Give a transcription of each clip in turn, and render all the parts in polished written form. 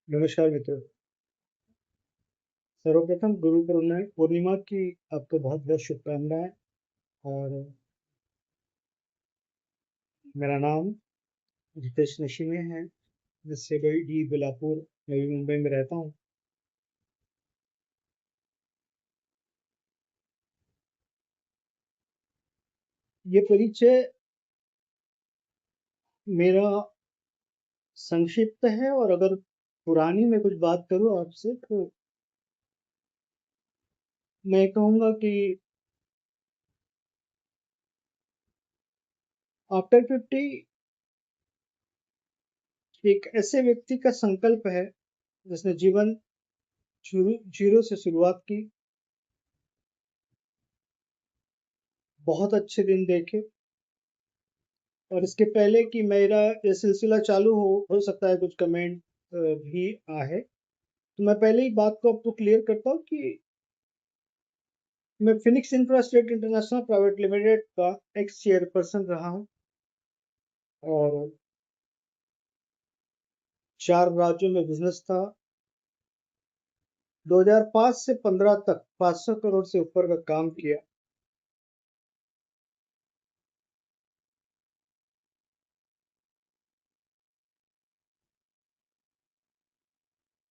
नमस्कार मित्रों। सर्वप्रथम गुरु पूर्णिमा की आपको बहुत बहुत शुभकामनाएं। और मेरा नाम रितेश नशीमे है, जिससे डी बिलापुर, नवी मुंबई में रहता हूँ। ये परिचय मेरा संक्षिप्त है, और अगर पुरानी में कुछ बात करूँ आपसे, तो मैं कहूँगा कि आफ्टर 50 एक ऐसे व्यक्ति का संकल्प है जिसने जीवन जीरो से शुरुआत की, बहुत अच्छे दिन देखे। और इसके पहले कि मेरा ये सिलसिला चालू हो सकता है कुछ कमेंट भी आए, तो मैं पहले ही बात को आपको क्लियर करता हूँ कि मैं फिनिक्स इंफ्रास्टेट इंटरनेशनल प्राइवेट लिमिटेड का एक्स चेयरपर्सन रहा हूँ, और 4 राज्यों में बिजनेस था। 2005 से 15 तक 500 करोड़ से ऊपर का काम किया।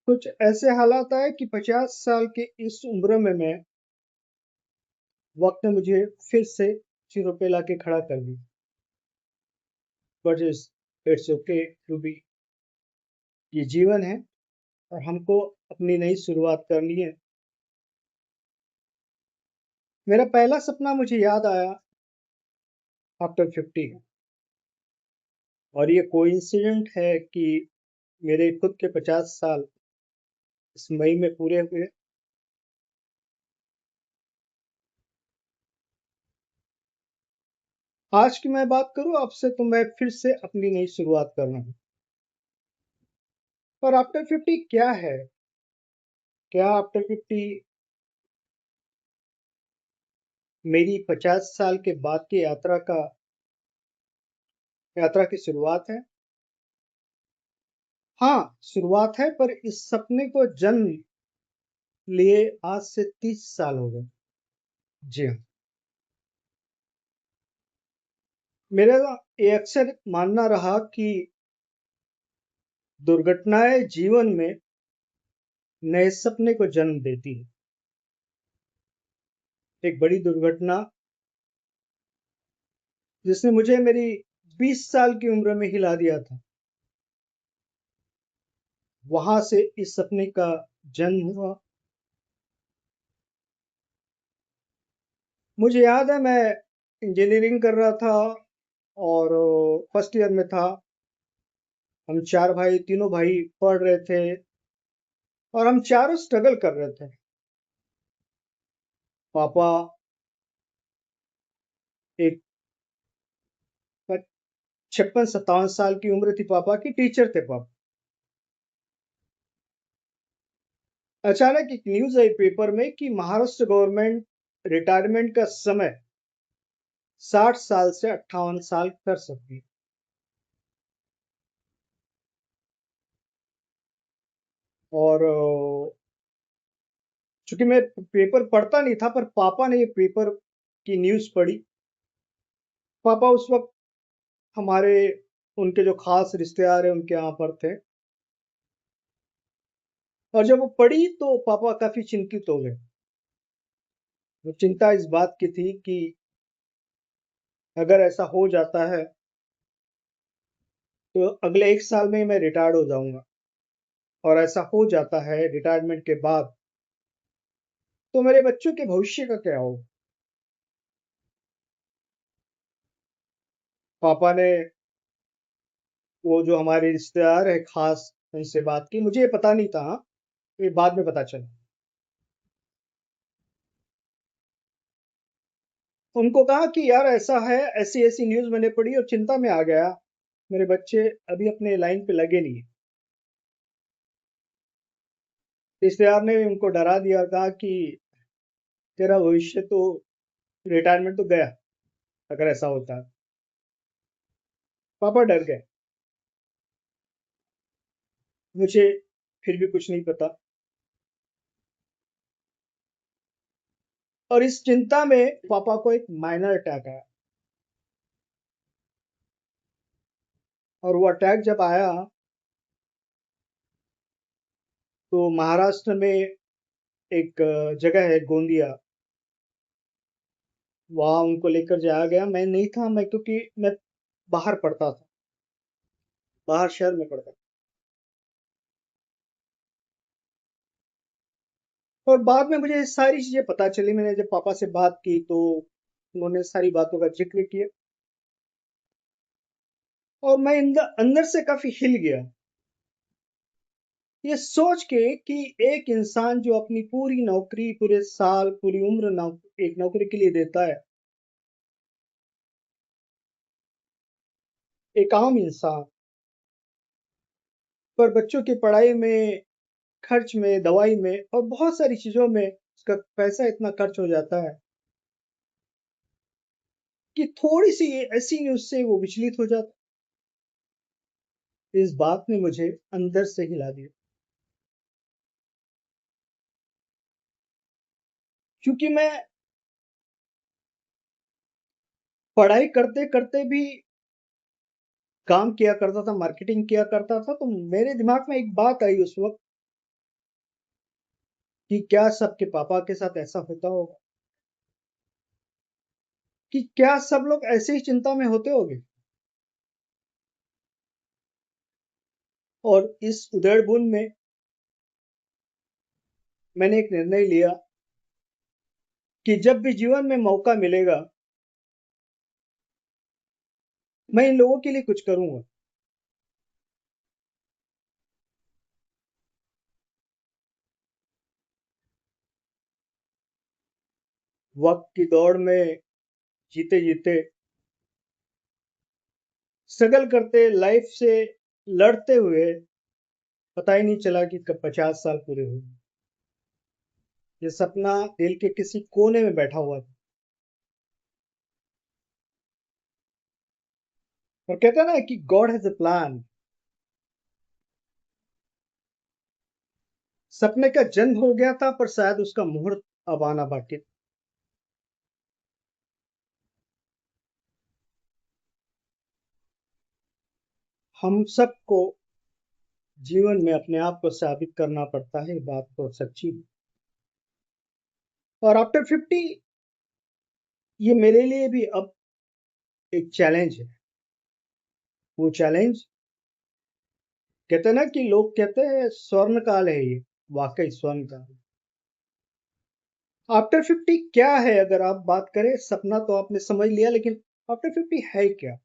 कुछ ऐसे हालात आए कि 50 साल के इस उम्र में वक्त ने मुझे फिर से सिरों पे लाके खड़ा कर दिया। But it's okay to be, ये जीवन है और हमको अपनी नई शुरुआत करनी है। मेरा पहला सपना मुझे याद आया आफ्टर 50, और ये कोइंसिडेंट है कि मेरे खुद के 50 साल इस मई में पूरे हुए। आज की मैं बात करूं आपसे, तो मैं फिर से अपनी नई शुरुआत कर रहा हूं। पर आफ्टर 50 क्या है? क्या आफ्टर 50 मेरी 50 साल के बाद की यात्रा की शुरुआत है? हाँ, शुरुआत है, पर इस सपने को जन्म लिए आज से 30 साल हो गए। जी हाँ। मेरा ये अक्सर मानना रहा कि दुर्घटनाएं जीवन में नए सपने को जन्म देती है। एक बड़ी दुर्घटना जिसने मुझे मेरी 20 साल की उम्र में हिला दिया था, वहां से इस सपने का जन्म हुआ। मुझे याद है, मैं इंजीनियरिंग कर रहा था और फर्स्ट ईयर में था। हम 4 भाई, तीनों भाई पढ़ रहे थे, और हम चारों स्ट्रगल कर रहे थे। पापा एक 56-57 साल की उम्र थी पापा की, टीचर थे पापा। अचानक एक न्यूज आई पेपर में कि महाराष्ट्र गवर्नमेंट रिटायरमेंट का समय 60 साल से 58 साल कर सकती है। और चूंकि मैं पेपर पढ़ता नहीं था, पर पापा ने ये पेपर की न्यूज पढ़ी। पापा उस वक्त हमारे, उनके जो खास रिश्तेदार है उनके यहाँ पर थे, और जब वो पढ़ी तो पापा काफी चिंतित हो गए। वो चिंता इस बात की थी कि अगर ऐसा हो जाता है तो अगले 1 साल में ही मैं रिटायर्ड हो जाऊंगा, और ऐसा हो जाता है रिटायरमेंट के बाद, तो मेरे बच्चों के भविष्य का क्या हो। पापा ने, वो जो हमारे रिश्तेदार है खास, उनसे बात की। मुझे ये पता नहीं था, हाँ, ये बाद में पता चला। उनको कहा कि यार ऐसा है, ऐसी ऐसी न्यूज मैंने पढ़ी और चिंता में आ गया। मेरे बच्चे अभी अपने लाइन पे लगे नहीं। रिश्तेदार ने उनको डरा दिया और कहा कि तेरा भविष्य तो, रिटायरमेंट तो गया अगर ऐसा होता है। पापा डर गए। मुझे फिर भी कुछ नहीं पता। और इस चिंता में पापा को एक माइनर अटैक आया। और वो अटैक जब आया तो महाराष्ट्र में एक जगह है गोंदिया, वहाँ उनको लेकर जाया गया। मैं नहीं था, मैं क्योंकि मैं बाहर पढ़ता था, बाहर शहर में पढ़ता था। और बाद में मुझे सारी चीजें पता चली। मैंने जब पापा से बात की तो उन्होंने सारी बातों का जिक्र किया, और मैं अंदर अंदर से काफी हिल गया ये सोच के कि एक इंसान जो अपनी पूरी नौकरी, पूरे साल, पूरी उम्र एक नौकरी के लिए देता है, एक आम इंसान, पर बच्चों की पढ़ाई में, खर्च में, दवाई में और बहुत सारी चीजों में उसका पैसा इतना खर्च हो जाता है कि थोड़ी सी ऐसी न्यूज से वो विचलित हो जाता है। इस बात ने मुझे अंदर से हिला दिया, क्योंकि मैं पढ़ाई करते करते भी काम किया करता था, मार्केटिंग किया करता था। तो मेरे दिमाग में एक बात आई उस वक्त कि क्या सबके पापा के साथ ऐसा होता होगा, कि क्या सब लोग ऐसे ही चिंता में होते होंगे। और इस उधेड़-बुन में मैंने एक निर्णय लिया कि जब भी जीवन में मौका मिलेगा, मैं इन लोगों के लिए कुछ करूंगा। वक्त की दौड़ में जीते जीते, स्ट्रगल करते, लाइफ से लड़ते हुए, पता ही नहीं चला कि कब 50 साल पूरे हुए। ये सपना दिल के किसी कोने में बैठा हुआ था। और कहते हैं ना कि गॉड हैज अ प्लान। सपने का जन्म हो गया था, पर शायद उसका मुहूर्त अब आना बाकी था। हम सबको जीवन में अपने आप को साबित करना पड़ता है, बात तो सच्ची है। और आफ्टर 50 ये मेरे लिए भी अब एक चैलेंज है। वो चैलेंज, कहते हैं ना कि लोग कहते हैं स्वर्ण काल है ये, वाकई स्वर्ण काल। आफ्टर 50 क्या है? अगर आप बात करें, सपना तो आपने समझ लिया, लेकिन आफ्टर 50 है क्या?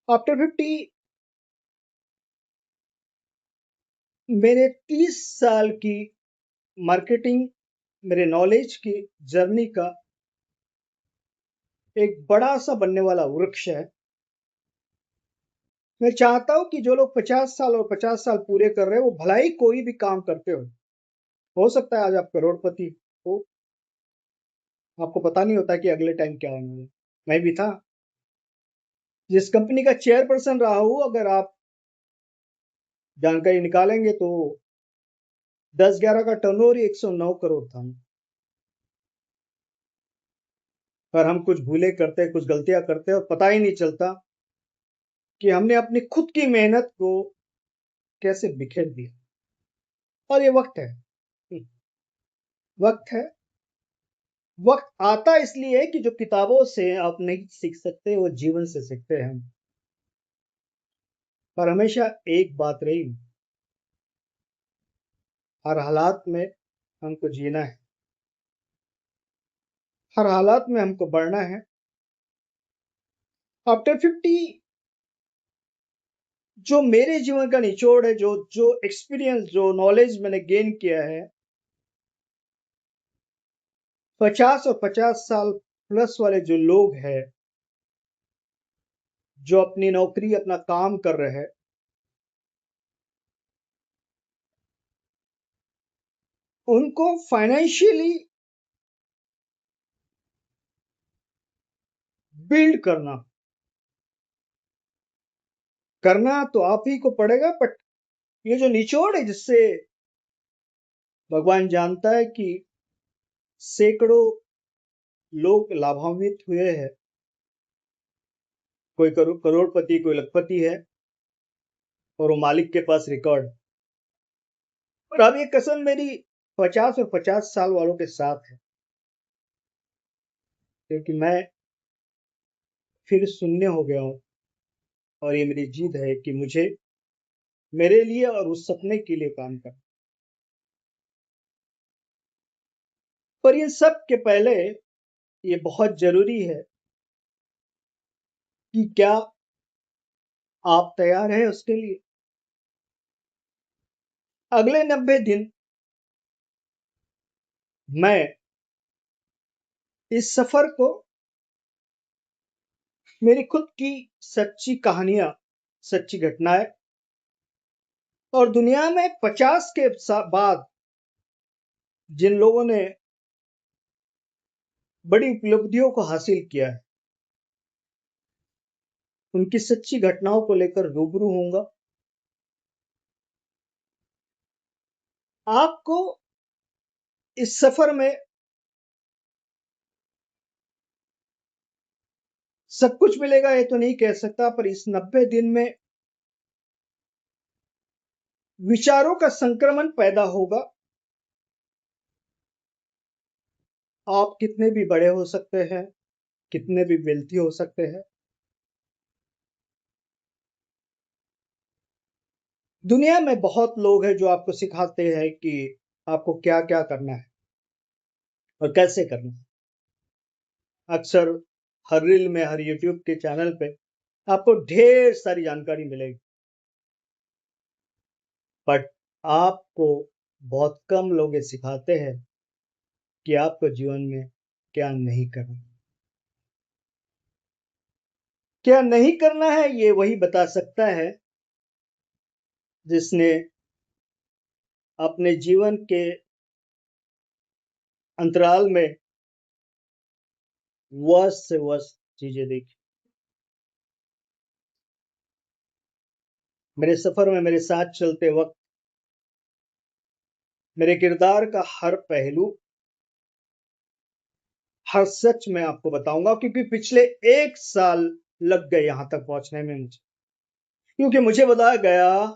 आफ्टर 50 मेरे 30 साल की मार्केटिंग, मेरे नॉलेज की जर्नी का एक बड़ा सा बनने वाला वृक्ष है। मैं चाहता हूं कि जो लोग 50 साल और 50 साल पूरे कर रहे हैं, वो भला ही कोई भी काम करते हो सकता है आज आप करोड़पति हो, आपको पता नहीं होता कि अगले टाइम क्या होने वाला है। मैं भी था, जिस कंपनी का चेयरपर्सन रहा हूं, अगर आप जानकारी निकालेंगे तो 10-11 का टर्नओवर ही 109 करोड़ था। पर हम कुछ भूले करते, कुछ गलतियां करते और पता ही नहीं चलता कि हमने अपनी खुद की मेहनत को कैसे बिखेर दिया। और ये वक्त है, वक्त है। वक्त आता इसलिए है कि जो किताबों से आप नहीं सीख सकते, वो जीवन से सीखते हैं हम। पर हमेशा एक बात रही, हर हालात में हमको जीना है, हर हालात में हमको बढ़ना है। आफ्टर 50 जो मेरे जीवन का निचोड़ है, जो जो एक्सपीरियंस, जो नॉलेज मैंने गेन किया है, 50 और 50 साल प्लस वाले जो लोग हैं, जो अपनी नौकरी, अपना काम कर रहे हैं, उनको फाइनेंशियली बिल्ड करना, करना तो आप ही को पड़ेगा, बट ये जो निचोड़ है जिससे भगवान जानता है कि सैकड़ों लोग लाभान्वित हुए हैं, कोई करोड़पति, कोई लखपति है, और वो मालिक के पास रिकॉर्ड। और अब ये कसम मेरी 50 और 50 साल वालों के साथ है, क्योंकि मैं फिर शून्य हो गया हूं, और ये मेरी जिद है कि मुझे मेरे लिए और उस सपने के लिए काम करना। पर इन सब के पहले ये बहुत जरूरी है कि क्या आप तैयार हैं उसके लिए। अगले 90 दिन मैं इस सफर को मेरी खुद की सच्ची कहानियां, सच्ची घटनाएं, और दुनिया में 50 के बाद जिन लोगों ने बड़ी उपलब्धियों को हासिल किया है, उनकी सच्ची घटनाओं को लेकर रूबरू होऊंगा। आपको इस सफर में सब कुछ मिलेगा ये तो नहीं कह सकता, पर इस 90 दिन में विचारों का संक्रमण पैदा होगा। आप कितने भी बड़े हो सकते हैं, कितने भी वेल्थी हो सकते हैं, दुनिया में बहुत लोग हैं जो आपको सिखाते हैं कि आपको क्या क्या करना है और कैसे करना है। अक्सर हर रील में, हर यूट्यूब के चैनल पे आपको ढेर सारी जानकारी मिलेगी, बट आपको बहुत कम लोग ये सिखाते हैं कि आपको जीवन में क्या नहीं करना। क्या नहीं करना है ये वही बता सकता है जिसने अपने जीवन के अंतराल में वर्ष से वर्ष चीजें देखी। मेरे सफर में मेरे साथ चलते वक्त मेरे किरदार का हर पहलू, हर सच मैं आपको बताऊंगा, क्योंकि पिछले 1 साल लग गए यहां तक पहुंचने में मुझे, क्योंकि मुझे बताया गया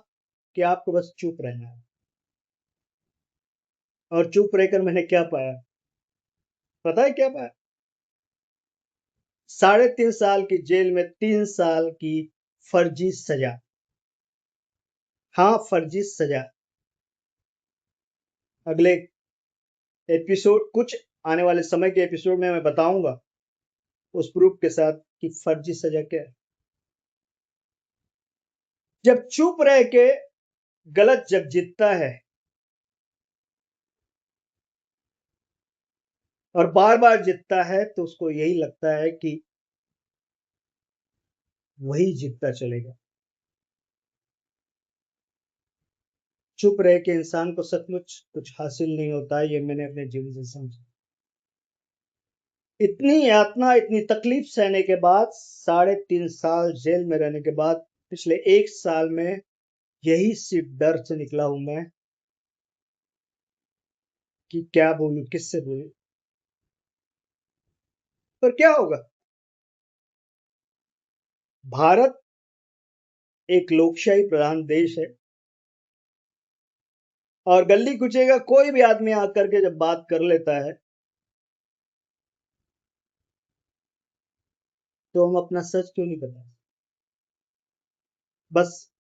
कि आपको बस चुप रहना है। और चुप रहकर मैंने क्या पाया, पता है क्या पाया? 3.5 साल की जेल में 3 साल की फर्जी सजा। हाँ, फर्जी सजा। अगले एपिसोड, कुछ आने वाले समय के एपिसोड में मैं बताऊंगा उस प्रूफ के साथ कि फर्जी सजा क्या है। जब चुप रह के गलत जब जीतता है और बार बार जीतता है, तो उसको यही लगता है कि वही जीतता चलेगा। चुप रह के इंसान को सचमुच कुछ हासिल नहीं होता है, ये मैंने अपने जीवन से समझा। इतनी यातना, इतनी तकलीफ सहने के बाद, 3.5 साल जेल में रहने के बाद, पिछले 1 साल में यही सिर्फ डर से निकला हूं मैं कि क्या बोलूं, किससे बोलूं। पर क्या होगा? भारत एक लोकशाही प्रधान देश है, और गली कुचे का कोई भी आदमी आकर के जब बात कर लेता है, तो हम अपना सच क्यों नहीं बताते? बस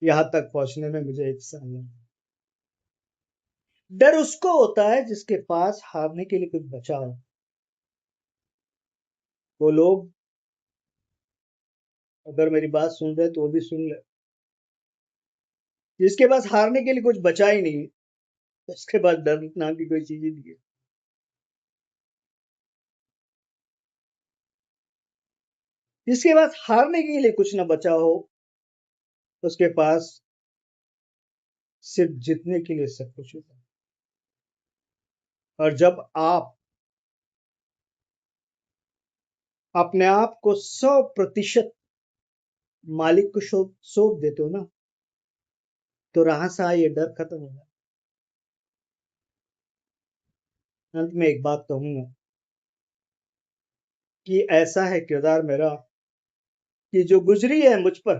यहां तक पहुंचने में मुझे 1 साल लगा। डर उसको होता है जिसके पास हारने के लिए कुछ बचा हो। वो लोग अगर मेरी बात सुन रहे तो वो भी सुन ले। जिसके पास हारने के लिए कुछ बचा ही नहीं, उसके पास डर नाम की कोई चीज ही नहीं है। जिसके पास हारने के लिए कुछ ना बचा हो, उसके पास सिर्फ जीतने के लिए सब कुछ होता है। और जब आप अपने आप को 100% मालिक को सौंप देते हो ना, तो रहा सा ये डर खत्म हो गया। अंत में एक बात कहूंगा कि ऐसा है किरदार मेरा कि जो गुजरी है मुझ पर,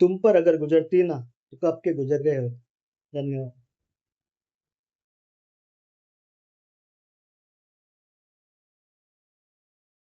तुम पर अगर गुजरती ना तो कब के गुजर गए हो। धन्यवाद।